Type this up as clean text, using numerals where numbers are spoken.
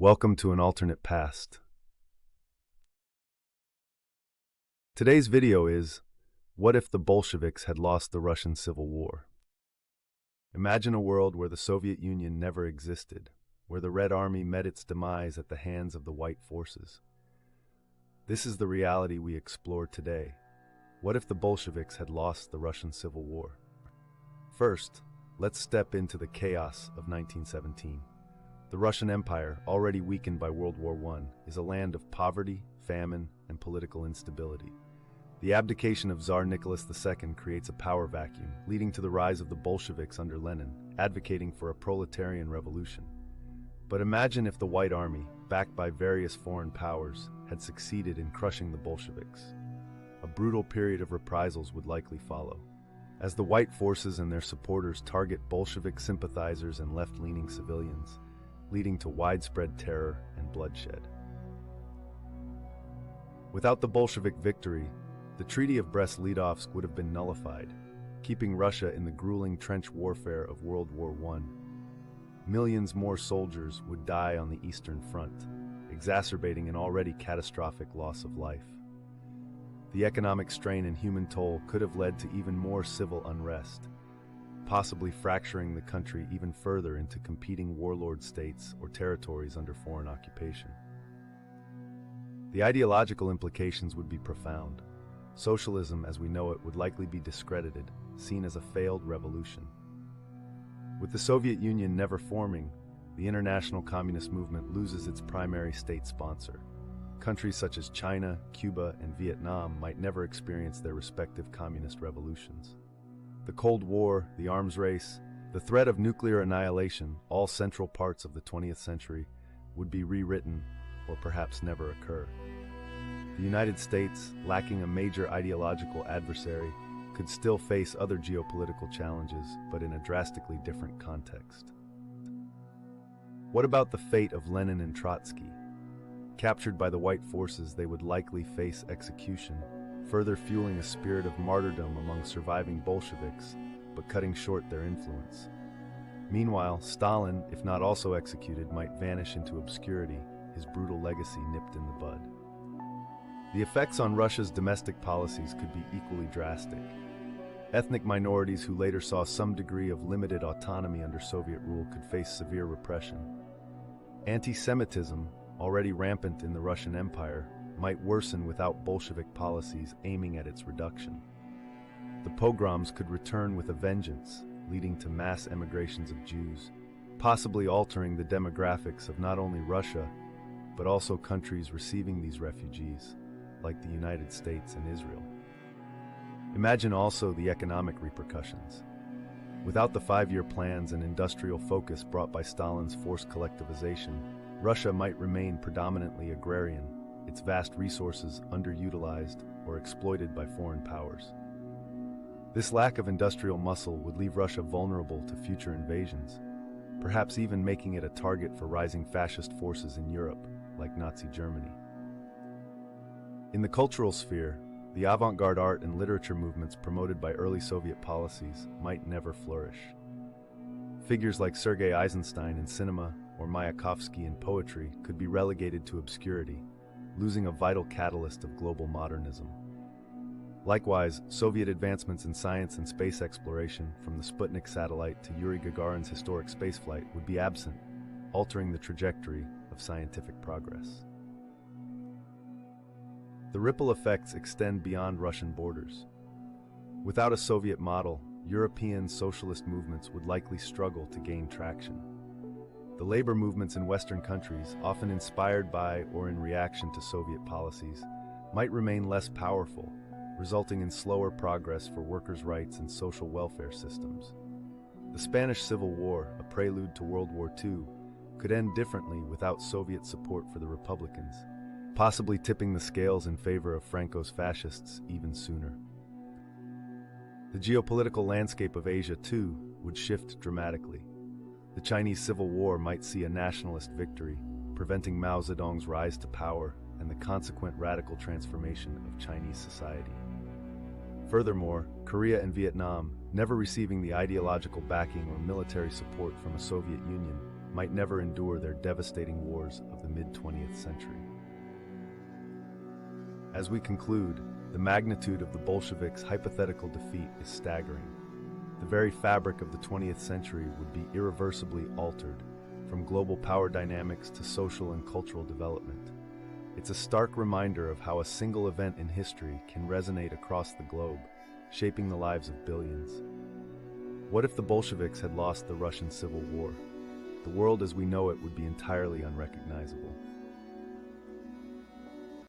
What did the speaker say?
Welcome to an alternate past. Today's video is, what if the Bolsheviks had lost the Russian Civil War? Imagine a world where the Soviet Union never existed, where the Red Army met its demise at the hands of the White forces. This is the reality we explore today. What if the Bolsheviks had lost the Russian Civil War? First, let's step into the chaos of 1917. The Russian Empire, already weakened by World War I, is a land of poverty, famine, and political instability. The abdication of Tsar Nicholas II creates a power vacuum, leading to the rise of the Bolsheviks under Lenin, advocating for a proletarian revolution. But imagine if the White Army, backed by various foreign powers, had succeeded in crushing the Bolsheviks. A brutal period of reprisals would likely follow, as the White forces and their supporters target Bolshevik sympathizers and left-leaning civilians, leading to widespread terror and bloodshed. Without the Bolshevik victory, the Treaty of Brest-Litovsk would have been nullified, keeping Russia in the grueling trench warfare of World War I. Millions more soldiers would die on the Eastern Front, exacerbating an already catastrophic loss of life. The economic strain and human toll could have led to even more civil unrest, possibly fracturing the country even further into competing warlord states or territories under foreign occupation. The ideological implications would be profound. Socialism as we know it would likely be discredited, seen as a failed revolution. With the Soviet Union never forming, the international communist movement loses its primary state sponsor. Countries such as China, Cuba, and Vietnam might never experience their respective communist revolutions. The Cold War, the arms race, the threat of nuclear annihilation, all central parts of the 20th century, would be rewritten or perhaps never occur. The United States, lacking a major ideological adversary, could still face other geopolitical challenges, but in a drastically different context. What about the fate of Lenin and Trotsky? Captured by the White forces, they would likely face execution, further fueling a spirit of martyrdom among surviving Bolsheviks, but cutting short their influence. Meanwhile, Stalin, if not also executed, might vanish into obscurity, his brutal legacy nipped in the bud. The effects on Russia's domestic policies could be equally drastic. Ethnic minorities who later saw some degree of limited autonomy under Soviet rule could face severe repression. Anti-Semitism, already rampant in the Russian Empire, might worsen without Bolshevik policies aiming at its reduction. The pogroms could return with a vengeance, leading to mass emigrations of Jews, possibly altering the demographics of not only Russia, but also countries receiving these refugees, like the United States and Israel. Imagine also the economic repercussions. Without the five-year plans and industrial focus brought by Stalin's forced collectivization, Russia might remain predominantly agrarian, its vast resources underutilized or exploited by foreign powers. This lack of industrial muscle would leave Russia vulnerable to future invasions, perhaps even making it a target for rising fascist forces in Europe, like Nazi Germany. In the cultural sphere, the avant-garde art and literature movements promoted by early Soviet policies might never flourish. Figures like Sergei Eisenstein in cinema or Mayakovsky in poetry could be relegated to obscurity, losing a vital catalyst of global modernism. Likewise, Soviet advancements in science and space exploration, from the Sputnik satellite to Yuri Gagarin's historic spaceflight, would be absent, altering the trajectory of scientific progress. The ripple effects extend beyond Russian borders. Without a Soviet model, European socialist movements would likely struggle to gain traction. The labor movements in Western countries, often inspired by or in reaction to Soviet policies, might remain less powerful, resulting in slower progress for workers' rights and social welfare systems. The Spanish Civil War, a prelude to World War II, could end differently without Soviet support for the Republicans, possibly tipping the scales in favor of Franco's fascists even sooner. The geopolitical landscape of Asia, too, would shift dramatically. The Chinese Civil War might see a nationalist victory, preventing Mao Zedong's rise to power and the consequent radical transformation of Chinese society. Furthermore, Korea and Vietnam, never receiving the ideological backing or military support from a Soviet Union, might never endure their devastating wars of the mid-20th century. As we conclude, the magnitude of the Bolsheviks' hypothetical defeat is staggering. The very fabric of the 20th century would be irreversibly altered, from global power dynamics to social and cultural development. It's a stark reminder of how a single event in history can resonate across the globe, shaping the lives of billions. What if the Bolsheviks had lost the Russian Civil War? The world as we know it would be entirely unrecognizable.